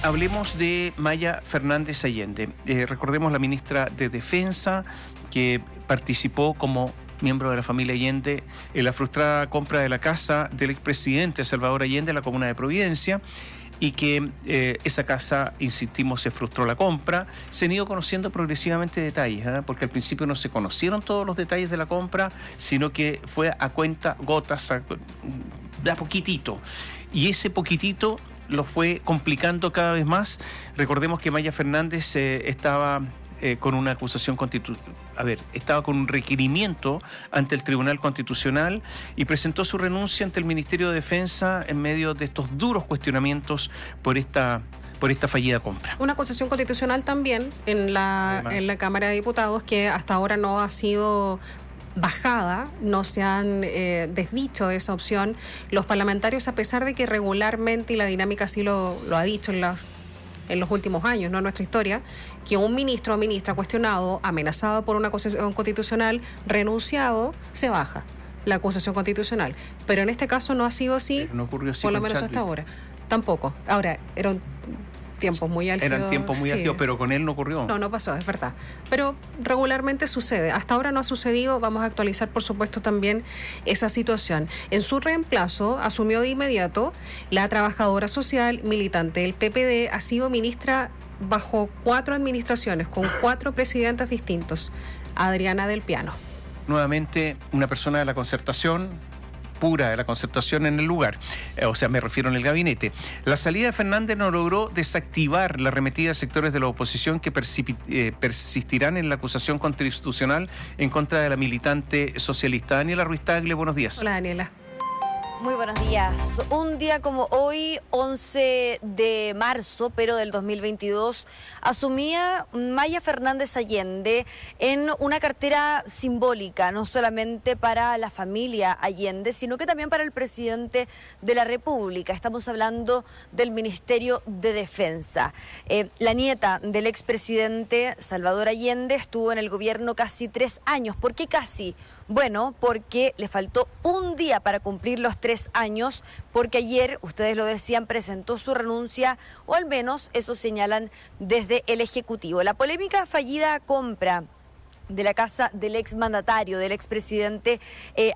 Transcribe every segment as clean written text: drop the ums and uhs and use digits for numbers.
Hablemos de Maya Fernández Allende. Recordemos la ministra de Defensa que participó como miembro de la familia Allende en la frustrada compra de la casa del expresidente Salvador Allende en la comuna de Providencia, y que esa casa, insistimos, se frustró la compra. Se han ido conociendo progresivamente detalles, porque al principio no se conocieron todos los detalles de la compra, sino que fue a cuenta gotas, de a poquitito. Y ese poquitito lo fue complicando cada vez más. Recordemos que Maya Fernández estaba con una acusación estaba con un requerimiento ante el Tribunal Constitucional y presentó su renuncia ante el Ministerio de Defensa en medio de estos duros cuestionamientos por esta fallida compra. Una acusación constitucional también en la Cámara de Diputados que hasta ahora no ha sido bajada, no se han desdicho de esa opción los parlamentarios, a pesar de que regularmente, y la dinámica así lo ha dicho en los últimos años, ¿no?, en nuestra historia, que un ministro o ministra cuestionado, amenazado por una acusación constitucional, renunciado, se baja la acusación constitucional. Pero en este caso no ha sido así, pero no ocurrió así, por lo menos hasta ahora. Tampoco. Ahora, eran tiempos muy álgidos. Eran tiempos muy álgidos, pero con él no ocurrió. No pasó, es verdad. Pero regularmente sucede. Hasta ahora no ha sucedido. Vamos a actualizar, por supuesto, también esa situación. En su reemplazo, asumió de inmediato la trabajadora social, militante del PPD, ha sido ministra bajo 4 administraciones, con 4 presidentes distintos, Adriana del Piano. Nuevamente, una persona de la Concertación, pura de la Concertación en el lugar, o sea, me refiero en el gabinete. La salida de Fernández no logró desactivar la arremetida de sectores de la oposición que persistirán en la acusación constitucional en contra de la militante socialista. Daniela Ruiz Tagle, buenos días. Hola, Daniela. Muy buenos días. Un día como hoy, 11 de marzo, pero del 2022, asumía Maya Fernández Allende en una cartera simbólica, no solamente para la familia Allende, sino que también para el presidente de la República. Estamos hablando del Ministerio de Defensa. La nieta del expresidente Salvador Allende estuvo en el gobierno casi 3 años. ¿Por qué casi? Bueno, porque le faltó un día para cumplir los 3 años, porque ayer, ustedes lo decían, presentó su renuncia, o al menos eso señalan desde el Ejecutivo. La polémica fallida compra de la casa del exmandatario, del expresidente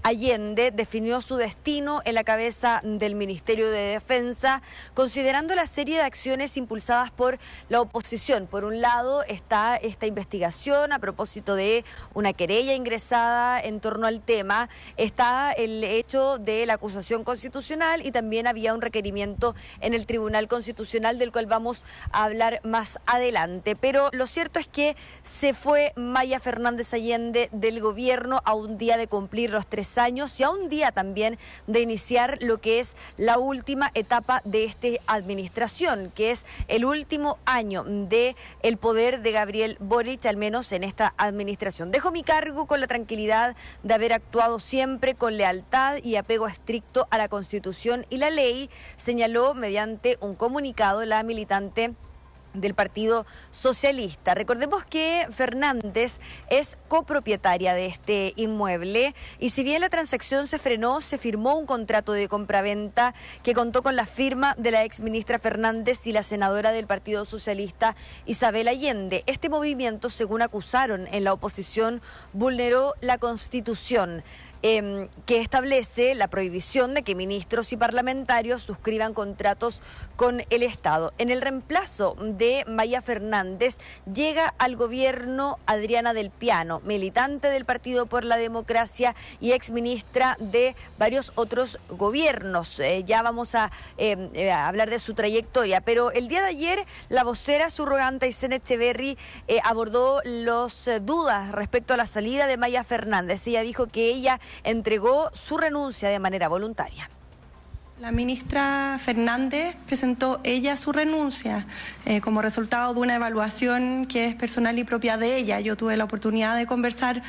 Allende, definió su destino en la cabeza del Ministerio de Defensa, considerando la serie de acciones impulsadas por la oposición. Por un lado está esta investigación a propósito de una querella ingresada en torno al tema, está el hecho de la acusación constitucional y también había un requerimiento en el Tribunal Constitucional del cual vamos a hablar más adelante. Pero lo cierto es que se fue Maya Fernández Allende del gobierno a un día de cumplir los 3 años y a un día también de iniciar lo que es la última etapa de esta administración, que es el último año de el poder de Gabriel Boric, al menos en esta administración. Dejo mi cargo con la tranquilidad de haber actuado siempre con lealtad y apego estricto a la Constitución y la ley, señaló mediante un comunicado la militante del Partido Socialista. Recordemos que Fernández es copropietaria de este inmueble y si bien la transacción se frenó, se firmó un contrato de compraventa que contó con la firma de la exministra Fernández y la senadora del Partido Socialista Isabel Allende. Este movimiento, según acusaron en la oposición, vulneró la Constitución, que establece la prohibición de que ministros y parlamentarios suscriban contratos con el Estado. En el reemplazo de Maya Fernández llega al gobierno Adriana del Piano, militante del Partido por la Democracia y exministra de varios otros gobiernos. Ya vamos a hablar de su trayectoria, pero el día de ayer la vocera subrogante Aysén Echeverry abordó las dudas respecto a la salida de Maya Fernández. Ella dijo que ella entregó su renuncia de manera voluntaria. La ministra Fernández presentó ella su renuncia como resultado de una evaluación que es personal y propia de ella. Yo tuve la oportunidad de conversar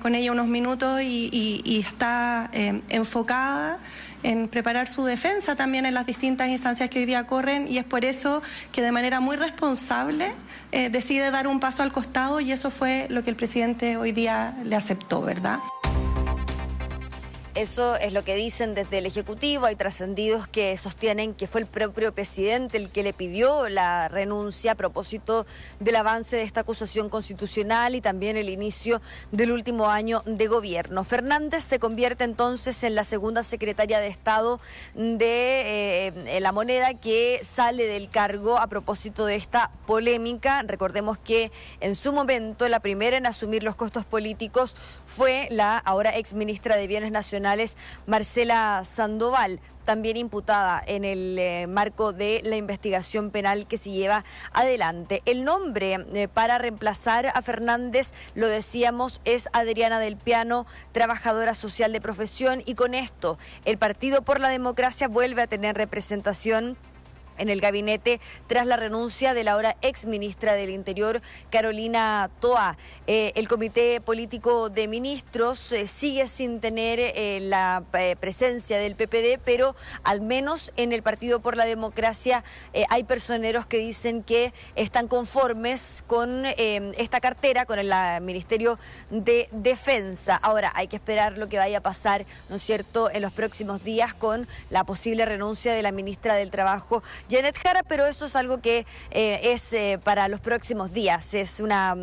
con ella unos minutos y está enfocada en preparar su defensa también en las distintas instancias que hoy día corren, y es por eso que de manera muy responsable decide dar un paso al costado, y eso fue lo que el presidente hoy día le aceptó, ¿verdad? Eso es lo que dicen desde el Ejecutivo. Hay trascendidos que sostienen que fue el propio presidente el que le pidió la renuncia a propósito del avance de esta acusación constitucional y también el inicio del último año de gobierno. Fernández se convierte entonces en la segunda secretaria de Estado de La Moneda que sale del cargo a propósito de esta polémica. Recordemos que en su momento la primera en asumir los costos políticos fue la ahora exministra de Bienes Nacionales, Marcela Sandoval, también imputada en el marco de la investigación penal que se lleva adelante. El nombre para reemplazar a Fernández, lo decíamos, es Adriana del Piano, trabajadora social de profesión, y con esto el Partido por la Democracia vuelve a tener representación en el gabinete tras la renuncia de la ahora exministra del Interior, Carolina Toá. El Comité Político de Ministros sigue sin tener la presencia del PPD, pero al menos en el Partido por la Democracia hay personeros que dicen que están conformes con esta cartera, con el Ministerio de Defensa. Ahora hay que esperar lo que vaya a pasar, ¿no es cierto?, en los próximos días con la posible renuncia de la ministra del Trabajo, Janet Jara, pero eso es algo que es para los próximos días. Es una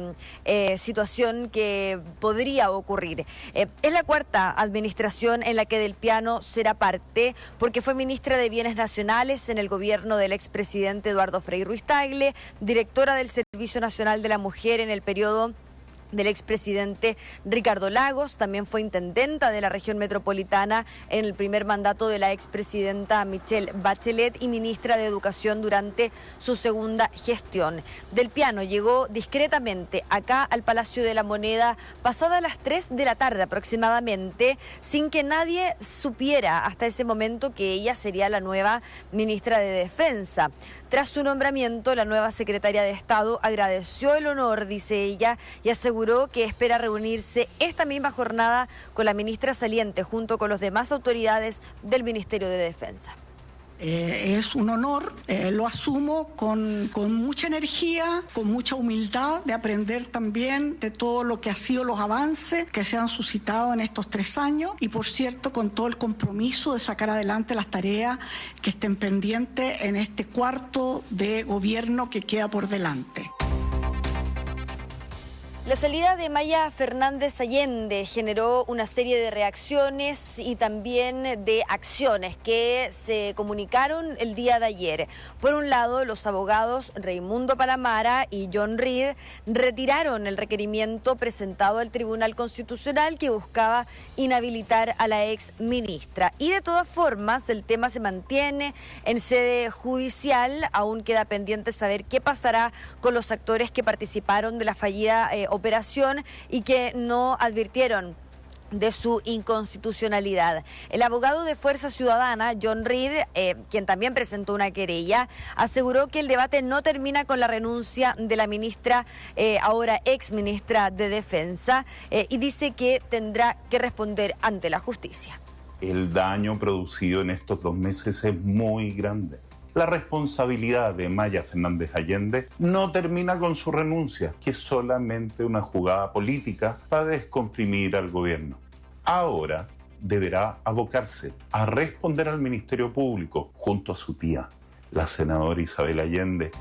situación que podría ocurrir. Es la cuarta administración en la que Del Piano será parte, porque fue ministra de Bienes Nacionales en el gobierno del expresidente Eduardo Frei Ruiz-Tagle, directora del Servicio Nacional de la Mujer en el periodo del expresidente Ricardo Lagos, también fue intendenta de la región metropolitana en el primer mandato de la expresidenta Michelle Bachelet y ministra de Educación durante su segunda gestión. Del Piano llegó discretamente acá al Palacio de la Moneda pasada las 3 de la tarde aproximadamente, sin que nadie supiera hasta ese momento que ella sería la nueva ministra de Defensa. Tras su nombramiento, la nueva secretaria de Estado agradeció el honor, dice ella, y aseguró que espera reunirse esta misma jornada con la ministra saliente junto con los demás autoridades del Ministerio de Defensa. Es un honor, lo asumo con mucha energía, con mucha humildad de aprender también de todo lo que ha sido los avances que se han suscitado en estos 3 años y, por cierto, con todo el compromiso de sacar adelante las tareas que estén pendientes en este cuarto de gobierno que queda por delante. La salida de Maya Fernández Allende generó una serie de reacciones y también de acciones que se comunicaron el día de ayer. Por un lado, los abogados Raimundo Palamara y John Reed retiraron el requerimiento presentado al Tribunal Constitucional que buscaba inhabilitar a la ex ministra. Y de todas formas, el tema se mantiene en sede judicial. Aún queda pendiente saber qué pasará con los actores que participaron de la fallida operación y que no advirtieron de su inconstitucionalidad. El abogado de Fuerza Ciudadana, John Reed, quien también presentó una querella, aseguró que el debate no termina con la renuncia de la ministra, ahora ex ministra de Defensa, y dice que tendrá que responder ante la justicia. El daño producido en estos 2 meses es muy grande. La responsabilidad de Maya Fernández Allende no termina con su renuncia, que es solamente una jugada política para descomprimir al gobierno. Ahora deberá abocarse a responder al Ministerio Público junto a su tía, la senadora Isabel Allende.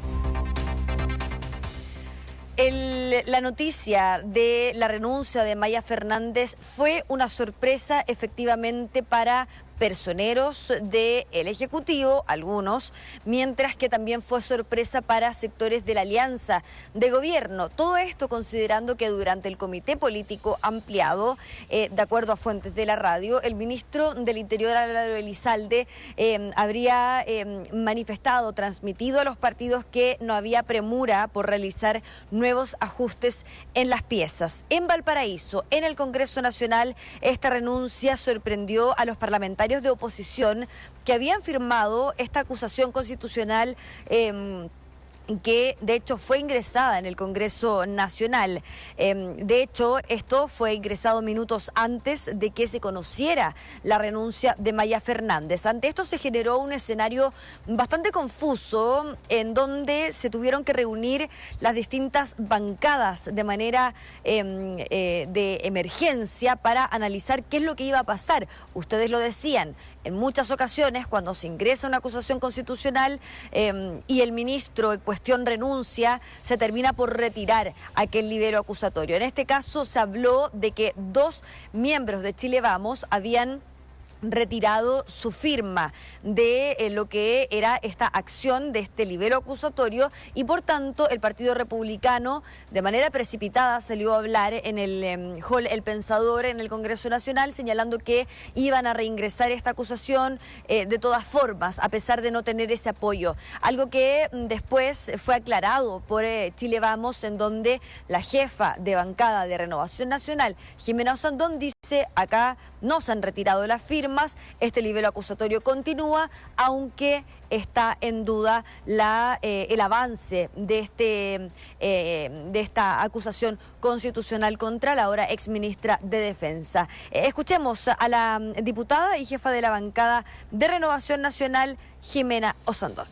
La noticia de la renuncia de Maya Fernández fue una sorpresa efectivamente para personeros del Ejecutivo, algunos, mientras que también fue sorpresa para sectores de la alianza de gobierno. Todo esto considerando que durante el Comité Político Ampliado, de acuerdo a fuentes de la radio, el ministro del Interior, Álvaro Elizalde, habría manifestado, transmitido a los partidos que no había premura por realizar nuevos ajustes en las piezas. En Valparaíso, en el Congreso Nacional, esta renuncia sorprendió a los parlamentarios de oposición que habían firmado esta acusación constitucional que de hecho fue ingresada en el Congreso Nacional. De hecho, esto fue ingresado minutos antes de que se conociera la renuncia de Maya Fernández. Ante esto se generó un escenario bastante confuso en donde se tuvieron que reunir las distintas bancadas de manera de emergencia para analizar qué es lo que iba a pasar. Ustedes lo decían, en muchas ocasiones cuando se ingresa una acusación constitucional y el ministro en cuestión renuncia, se termina por retirar aquel libero acusatorio. En este caso se habló de que 2 miembros de Chile Vamos habían retirado su firma de lo que era esta acción de este libero acusatorio y por tanto el Partido Republicano de manera precipitada salió a hablar en el hall El Pensador en el Congreso Nacional señalando que iban a reingresar esta acusación de todas formas a pesar de no tener ese apoyo, algo que después fue aclarado por Chile Vamos, en donde la jefa de bancada de Renovación Nacional, Jimena Osandón, dice: acá no se han retirado las firmas, este libelo acusatorio continúa, aunque está en duda el avance de esta acusación constitucional contra la ahora exministra de Defensa. Escuchemos a la diputada y jefa de la bancada de Renovación Nacional, Jimena Osandón.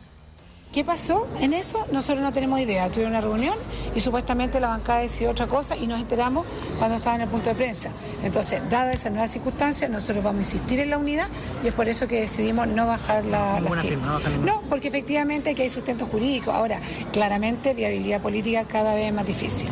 ¿Qué pasó en eso? Nosotros no tenemos idea. Tuvieron una reunión y supuestamente la bancada decidió otra cosa y nos enteramos cuando estaba en el punto de prensa. Entonces, dadas esas nuevas circunstancias, nosotros vamos a insistir en la unidad y es por eso que decidimos no bajar la firma. No, porque efectivamente aquí hay sustento jurídico. Ahora, claramente, viabilidad política cada vez es más difícil.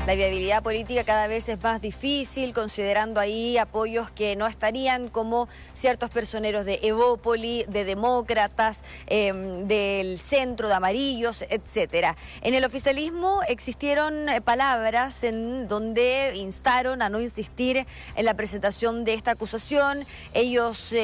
La viabilidad política cada vez es más difícil, considerando ahí apoyos que no estarían, como ciertos personeros de Evópoli, de demócratas, del centro, de amarillos, etcétera. En el oficialismo existieron palabras en donde instaron a no insistir en la presentación de esta acusación. Ellos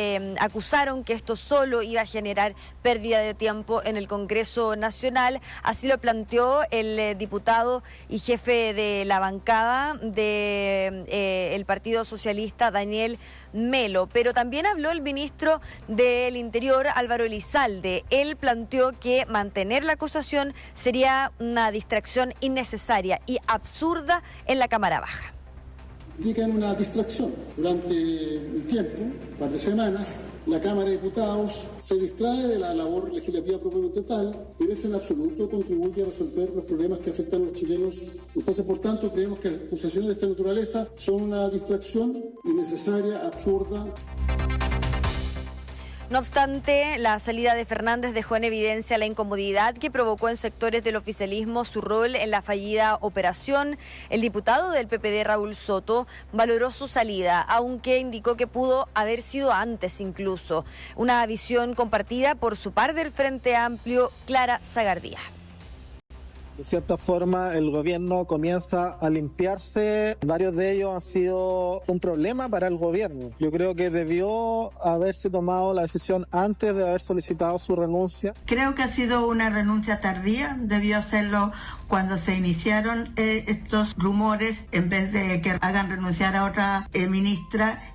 acusaron que esto solo iba a generar pérdida de tiempo en el Congreso Nacional. Así lo planteó el diputado y jefe de la bancada del Partido Socialista, Daniel Melo, pero también habló el ministro del Interior, Álvaro Elizalde. Él planteó que mantener la acusación sería una distracción innecesaria y absurda en la Cámara Baja. Implican una distracción. Durante un tiempo, un par de semanas, la Cámara de Diputados se distrae de la labor legislativa propiamente tal, pero eso en absoluto contribuye a resolver los problemas que afectan a los chilenos. Entonces, por tanto, creemos que acusaciones de esta naturaleza son una distracción innecesaria, absurda. No obstante, la salida de Fernández dejó en evidencia la incomodidad que provocó en sectores del oficialismo su rol en la fallida operación. El diputado del PPD, Raúl Soto, valoró su salida, aunque indicó que pudo haber sido antes incluso. Una visión compartida por su par del Frente Amplio, Clara Zagardía. De cierta forma, el gobierno comienza a limpiarse. Varios de ellos han sido un problema para el gobierno. Yo creo que debió haberse tomado la decisión antes de haber solicitado su renuncia. Creo que ha sido una renuncia tardía. Debió hacerlo cuando se iniciaron estos rumores, en vez de que hagan renunciar a otra ministra.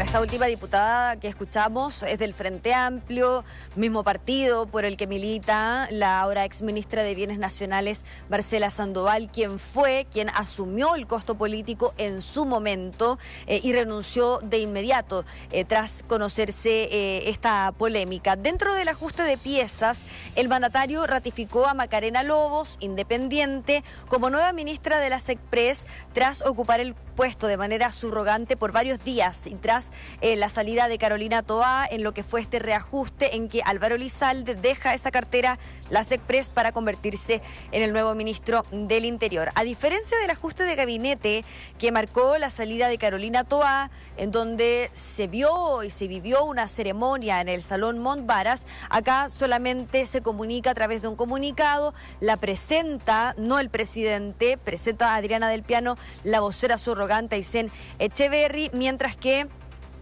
Esta última diputada que escuchamos es del Frente Amplio, mismo partido por el que milita la ahora exministra de Bienes Nacionales, Marcela Sandoval, quien asumió el costo político en su momento y renunció de inmediato tras conocerse esta polémica. Dentro del ajuste de piezas, el mandatario ratificó a Macarena Lobos, independiente, como nueva ministra de la SECPRES tras ocupar el puesto de manera subrogante por varios días y tras la salida de Carolina Toá, en lo que fue este reajuste en que Álvaro Elizalde deja esa cartera, la SECPRES, para convertirse en el nuevo ministro del Interior. A diferencia del ajuste de gabinete que marcó la salida de Carolina Toá, en donde se vio y se vivió una ceremonia en el Salón Montbaras, acá solamente se comunica a través de un comunicado, la presenta, no el presidente, presenta a Adriana del Piano, la vocera subrogante Aysén Echeverry, mientras que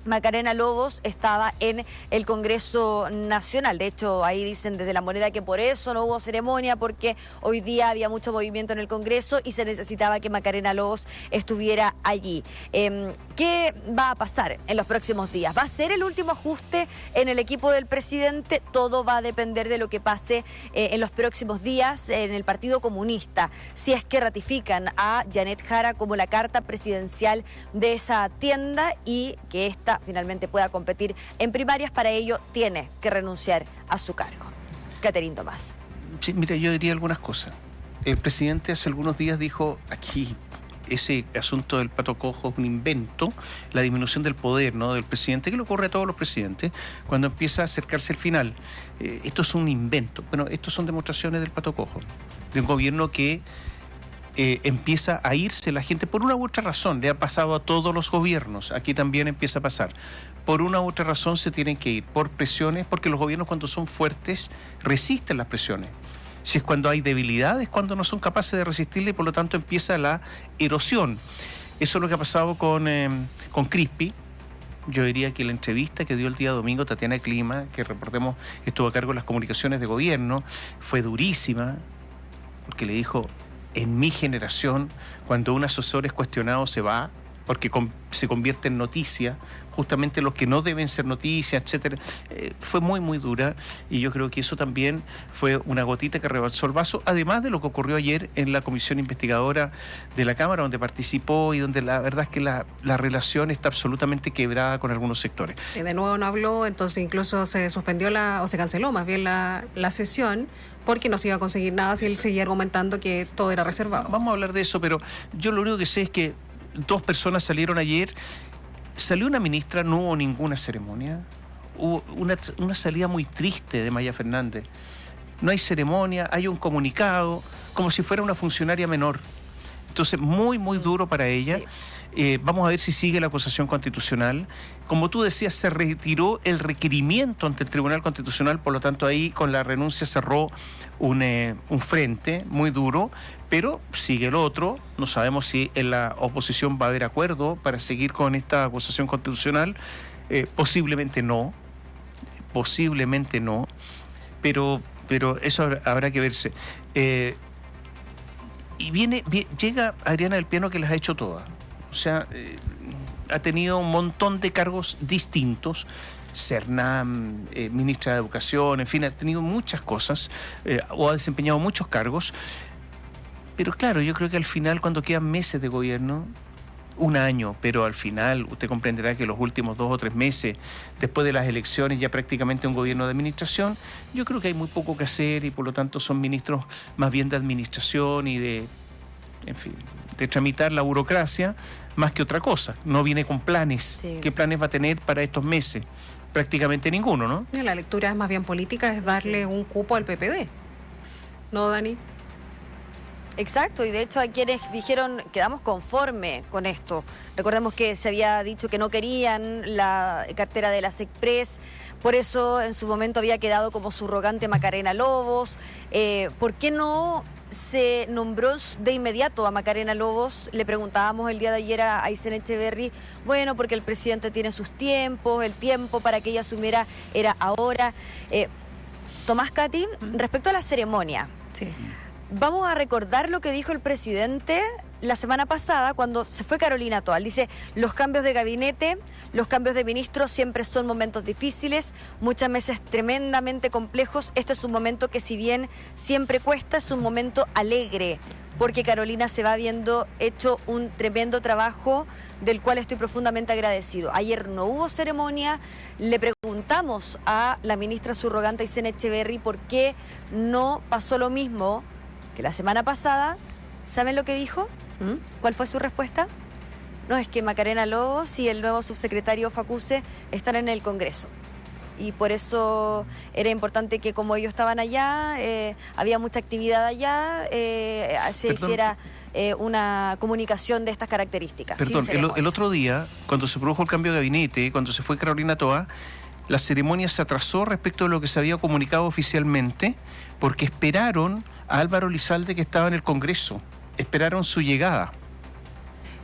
Macarena Lobos estaba en el Congreso Nacional. De hecho, ahí dicen desde La Moneda que por eso no hubo ceremonia, porque hoy día había mucho movimiento en el Congreso y se necesitaba que Macarena Lobos estuviera allí. ¿Qué va a pasar en los próximos días? ¿Va a ser el último ajuste en el equipo del presidente? Todo va a depender de lo que pase en los próximos días en el Partido Comunista. Si es que ratifican a Janet Jara como la carta presidencial de esa tienda y que esta finalmente pueda competir en primarias, para ello tiene que renunciar a su cargo. Catherine Tomás. Sí, mira, yo diría algunas cosas. El presidente hace algunos días dijo aquí, ese asunto del pato cojo es un invento, la disminución del poder, ¿no?, del presidente, que le ocurre a todos los presidentes cuando empieza a acercarse el final. Esto es un invento. Bueno, estos son demostraciones del pato cojo, de un gobierno que empieza a irse la gente por una u otra razón. Le ha pasado a todos los gobiernos, aquí también empieza a pasar. Por una u otra razón se tienen que ir, por presiones, porque los gobiernos cuando son fuertes resisten las presiones. Si es cuando hay debilidades, cuando no son capaces de resistirle y por lo tanto empieza la erosión. Eso es lo que ha pasado con Crispi. Yo diría que la entrevista que dio el día domingo Tatiana Clima, que recordemos estuvo a cargo de las comunicaciones de gobierno, fue durísima, porque le dijo: en mi generación, cuando un asesor es cuestionado se va, porque se convierte en noticia, justamente los que no deben ser noticia, etcétera. Fue muy, muy dura, y yo creo que eso también fue una gotita que rebalsó el vaso, además de lo que ocurrió ayer en la comisión investigadora de la Cámara, donde participó y donde la verdad es que la relación está absolutamente quebrada con algunos sectores. De nuevo no habló, entonces incluso se suspendió o se canceló más bien la sesión, porque no se iba a conseguir nada si él seguía argumentando que todo era reservado. Vamos a hablar de eso, pero yo lo único que sé es que 2 personas salieron ayer. Salió una ministra, no hubo ninguna ceremonia. Hubo una salida muy triste de Maya Fernández. No hay ceremonia, hay un comunicado, como si fuera una funcionaria menor. Entonces, muy, muy duro para ella. Sí. Vamos a ver si sigue la acusación constitucional. Como tú decías, se retiró el requerimiento ante el Tribunal Constitucional, por lo tanto ahí con la renuncia cerró un frente muy duro, pero sigue el otro. No sabemos si en la oposición va a haber acuerdo para seguir con esta acusación constitucional. Posiblemente no, pero eso habrá que verse. Y llega Adriana del Piano, que las ha hecho todas. O sea, ha tenido un montón de cargos distintos, Cernam, ministra de Educación, en fin, ha tenido muchas cosas, o ha desempeñado muchos cargos. Pero claro, yo creo que al final, cuando quedan meses de gobierno, un año, pero al final usted comprenderá que los últimos 2 o 3 meses, después de las elecciones, ya prácticamente un gobierno de administración, yo creo que hay muy poco que hacer y por lo tanto son ministros más bien de administración y de tramitar la burocracia más que otra cosa. No viene con planes. Sí. ¿Qué planes va a tener para estos meses? Prácticamente ninguno, ¿no? La lectura es más bien política, es darle un cupo al PPD. ¿No, Dani? Exacto, y de hecho hay quienes dijeron quedamos conforme con esto. Recordemos que se había dicho que no querían la cartera de la SECPRES, por eso en su momento había quedado como subrogante Macarena Lobos. ¿Por qué no se nombró de inmediato a Macarena Lobos? Le preguntábamos el día de ayer a Aysén Echeverry. Bueno, porque el presidente tiene sus tiempos, el tiempo para que ella asumiera era ahora. Tomás, Katy, respecto a la ceremonia. Sí. Vamos a recordar lo que dijo el presidente la semana pasada cuando se fue Carolina Toal. Dice: los cambios de gabinete, los cambios de ministros siempre son momentos difíciles, muchas veces tremendamente complejos. Este es un momento que, si bien siempre cuesta, es un momento alegre, porque Carolina se va viendo hecho un tremendo trabajo del cual estoy profundamente agradecido. Ayer no hubo ceremonia. Le preguntamos a la ministra subrogante Aysén Echeverry por qué no pasó lo mismo que la semana pasada. ¿Saben lo que dijo? ¿Cuál fue su respuesta? No, es que Macarena Lobos y el nuevo subsecretario Facuse están en el Congreso. Y por eso era importante que, como ellos estaban allá, había mucha actividad allá, se hiciera una comunicación de estas características. Perdón, el otro día, cuando se produjo el cambio de gabinete, cuando se fue Carolina Toa, la ceremonia se atrasó respecto de lo que se había comunicado oficialmente, porque esperaron a Álvaro Elizalde, que estaba en el Congreso. Esperaron su llegada.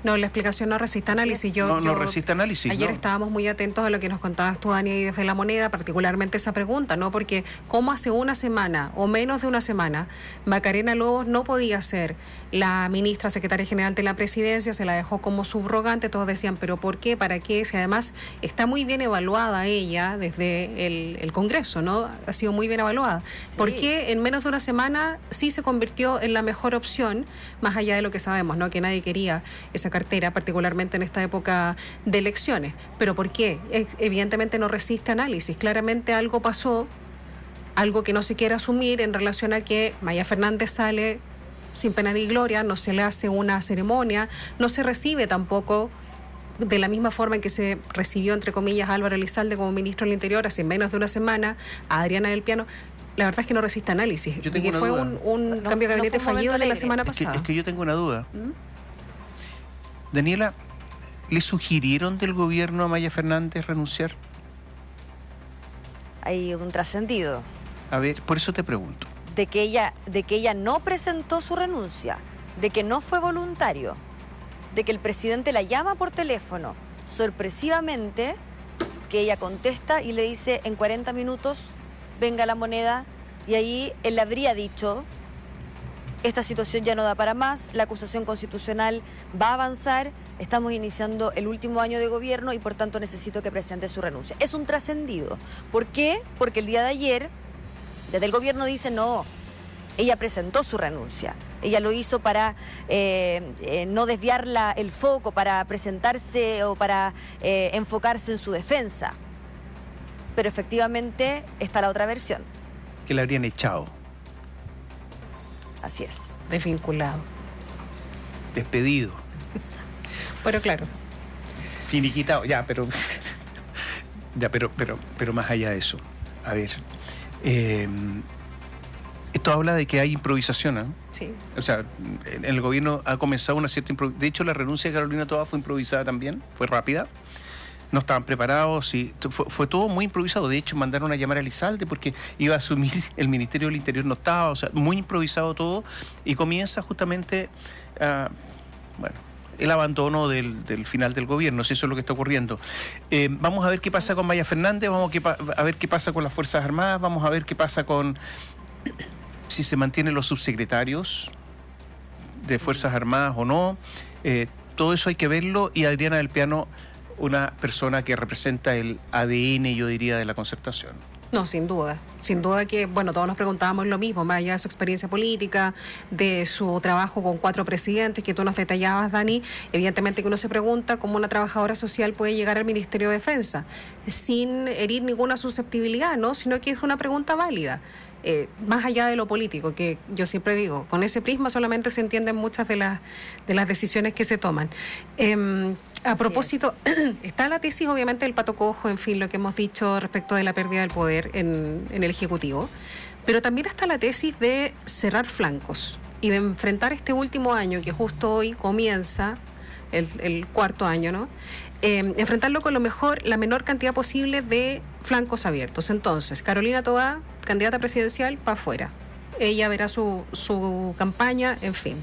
No, la explicación no resiste análisis. No resiste análisis. Ayer estábamos muy atentos a lo que nos contabas tú, Dani, y desde La Moneda, particularmente esa pregunta, ¿no? Porque ¿cómo hace una semana o menos de una semana Macarena Lobos no podía ser la ministra secretaria general de la presidencia? Se la dejó como subrogante. Todos decían, ¿pero por qué? ¿Para qué? Si además está muy bien evaluada ella desde el Congreso, ¿no? Ha sido muy bien evaluada. Sí. ¿Por qué en menos de una semana sí se convirtió en la mejor opción, más allá de lo que sabemos, ¿no? Que nadie quería esa cartera, particularmente en esta época de elecciones. ¿Pero por qué? Evidentemente no resiste análisis. Claramente algo pasó, algo que no se quiere asumir en relación a que Maya Fernández sale sin pena ni gloria, no se le hace una ceremonia, no se recibe tampoco de la misma forma en que se recibió, entre comillas, a Álvaro Elizalde como ministro del Interior hace menos de una semana, a Adriana del Piano. La verdad es que no resiste análisis. Yo tengo fue un cambio de gabinete fallido de la semana pasada. Es que yo tengo una duda. Daniela, ¿le sugirieron del gobierno a Maya Fernández renunciar? Hay un trascendido. A ver, por eso te pregunto. De que ella no presentó su renuncia, de que no fue voluntario, de que el presidente la llama por teléfono, sorpresivamente, que ella contesta y le dice en 40 minutos, venga La Moneda, y ahí él le habría dicho, esta situación ya no da para más, la acusación constitucional va a avanzar, estamos iniciando el último año de gobierno y por tanto necesito que presente su renuncia. Es un trascendido. ¿Por qué? Porque el día de ayer, desde el gobierno dice no, ella presentó su renuncia. Ella lo hizo para no desviar el foco, para presentarse o para enfocarse en su defensa. Pero efectivamente está la otra versión. Que la habrían echado. Así es. Desvinculado. Despedido. Pero claro. Finiquitado, ya, pero más allá de eso. A ver, esto habla de que hay improvisación, ¿eh? Sí. O sea, en el gobierno ha comenzado una cierta improvisación. De hecho, la renuncia de Carolina Toá fue improvisada también, fue rápida. No estaban preparados y fue todo muy improvisado. De hecho, mandaron a llamar a Elizalde porque iba a asumir el Ministerio del Interior, no estaba, o sea, muy improvisado todo. Y comienza justamente, el abandono del final del gobierno, si eso es lo que está ocurriendo. Vamos a ver qué pasa con Maya Fernández, vamos a ver qué pasa con las Fuerzas Armadas, vamos a ver qué pasa con si se mantienen los subsecretarios de Fuerzas Armadas o no. Todo eso hay que verlo, y Adriana del Piano, una persona que representa el ADN, yo diría, de la Concertación. No, sin duda que, bueno, todos nos preguntábamos lo mismo, más allá de su experiencia política, de su trabajo con 4 presidentes que tú nos detallabas, Dani. Evidentemente que uno se pregunta cómo una trabajadora social puede llegar al Ministerio de Defensa sin herir ninguna susceptibilidad, ¿no? Sino que es una pregunta válida. Más allá de lo político, que yo siempre digo, con ese prisma solamente se entienden muchas de las decisiones que se toman. A propósito, está la tesis obviamente del pato cojo, en fin, lo que hemos dicho respecto de la pérdida del poder en el Ejecutivo, pero también está la tesis de cerrar flancos y de enfrentar este último año, que justo hoy comienza el 4º año, ¿no? Enfrentarlo con la menor cantidad posible de flancos abiertos. Entonces, Carolina Toá, candidata presidencial, para afuera. Ella verá su campaña, en fin.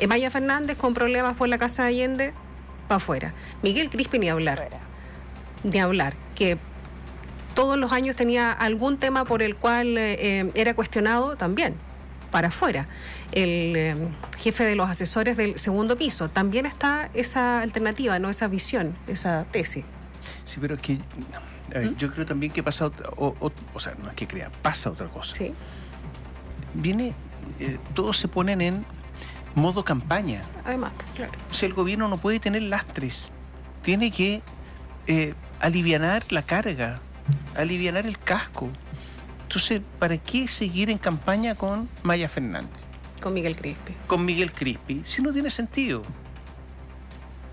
Maya Fernández, con problemas por la Casa de Allende, para afuera. Miguel Crispi, ni hablar. Ni hablar. Que todos los años tenía algún tema por el cual era cuestionado, también, para afuera. El jefe de los asesores del segundo piso, también está esa alternativa, ¿no? Esa visión, esa tesis. Sí, pero es que yo creo también que pasa o sea, no es que crea, pasa otra cosa. Sí. Todos se ponen en modo campaña. Además, claro. O sea, el gobierno no puede tener lastres, tiene que alivianar la carga, alivianar el casco. Entonces, ¿para qué seguir en campaña con Maya Fernández? Con Miguel Crispi. Con Miguel Crispi, si no tiene sentido.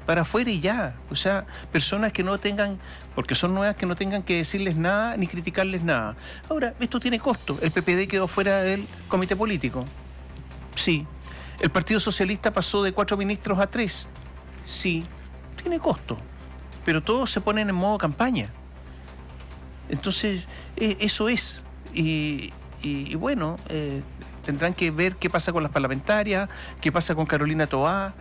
Para afuera y ya. O sea, personas que no tengan, porque son nuevas, que no tengan que decirles nada ni criticarles nada. Ahora, esto tiene costo. El PPD quedó fuera del comité político. Sí. El Partido Socialista pasó de 4 ministros a 3. Sí. Tiene costo. Pero todos se ponen en modo campaña. Entonces, eso es. Y bueno, tendrán que ver qué pasa con las parlamentarias, qué pasa con Carolina Toá,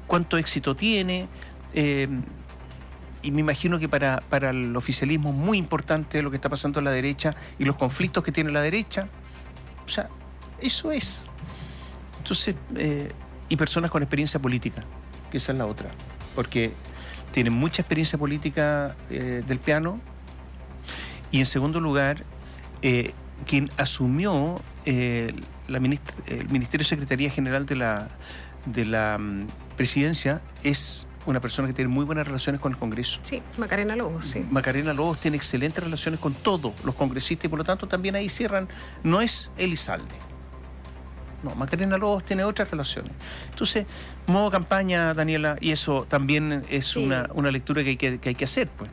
cuánto éxito tiene. Y me imagino que para el oficialismo es muy importante lo que está pasando en la derecha y los conflictos que tiene la derecha. O sea, eso es. Entonces, y personas con experiencia política, que esa es la otra. Porque tienen mucha experiencia política del piano. Y en segundo lugar, quien asumió el Ministerio de Secretaría General de la Presidencia es una persona que tiene muy buenas relaciones con el Congreso. Sí, Macarena Lobos, sí. Macarena Lobos tiene excelentes relaciones con todos los congresistas y por lo tanto también ahí cierran. No es Elizalde. No, Macarena Lobos tiene otras relaciones. Entonces, modo campaña, Daniela, y eso también es una lectura que hay que hacer, pues.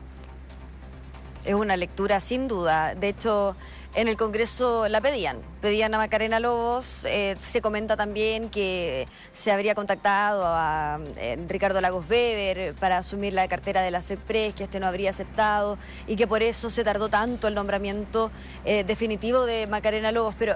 Es una lectura sin duda. De hecho, en el Congreso la pedían a Macarena Lobos. Se comenta también que se habría contactado a Ricardo Lagos Weber para asumir la cartera de la CEPRES, que no habría aceptado y que por eso se tardó tanto el nombramiento definitivo de Macarena Lobos. Pero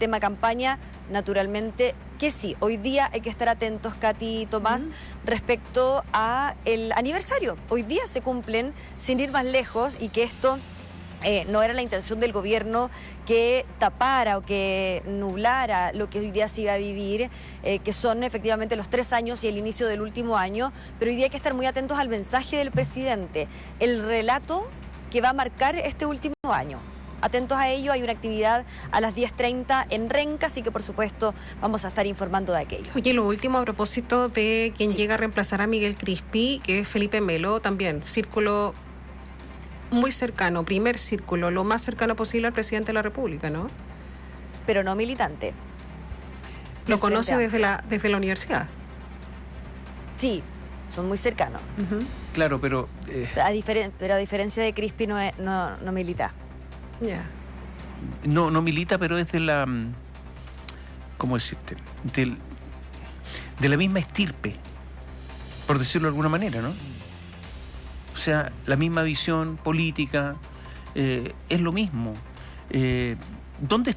tema campaña, naturalmente que sí. Hoy día hay que estar atentos, Katy Tomás, respecto a el aniversario. Hoy día se cumplen, sin ir más lejos, y que esto no era la intención del gobierno que tapara o que nublara lo que hoy día se iba a vivir, que son efectivamente los 3 años y el inicio del último año, pero hoy día hay que estar muy atentos al mensaje del presidente, el relato que va a marcar este último año. Atentos a ello, hay una actividad a las 10:30 en Renca, así que por supuesto vamos a estar informando de aquello. Oye, lo último a propósito de quien llega a reemplazar a Miguel Crispi, que es Felipe Melo, también círculo muy cercano, primer círculo, lo más cercano posible al presidente de la República, ¿no? Pero no militante. ¿Lo conoce desde la universidad? Sí, son muy cercanos. Claro, pero... a diferencia de Crispi no milita. Ya. No milita, pero es de la... ¿Cómo decirte? De la misma estirpe, por decirlo de alguna manera, ¿no? O sea, la misma visión política, es lo mismo. ¿Dónde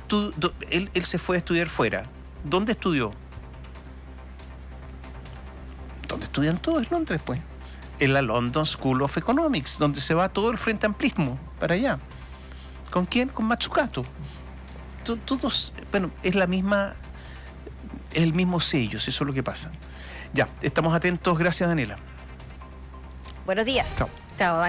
él se fue a estudiar fuera? ¿Dónde estudió? ¿Dónde estudian todos? En Londres, pues. En la London School of Economics, donde se va todo el frente amplismo para allá. ¿Con quién? Con Matsukato. Todos, bueno, es el mismo sello, eso es lo que pasa. Ya, estamos atentos. Gracias, Daniela. Buenos días. Chao. Chao.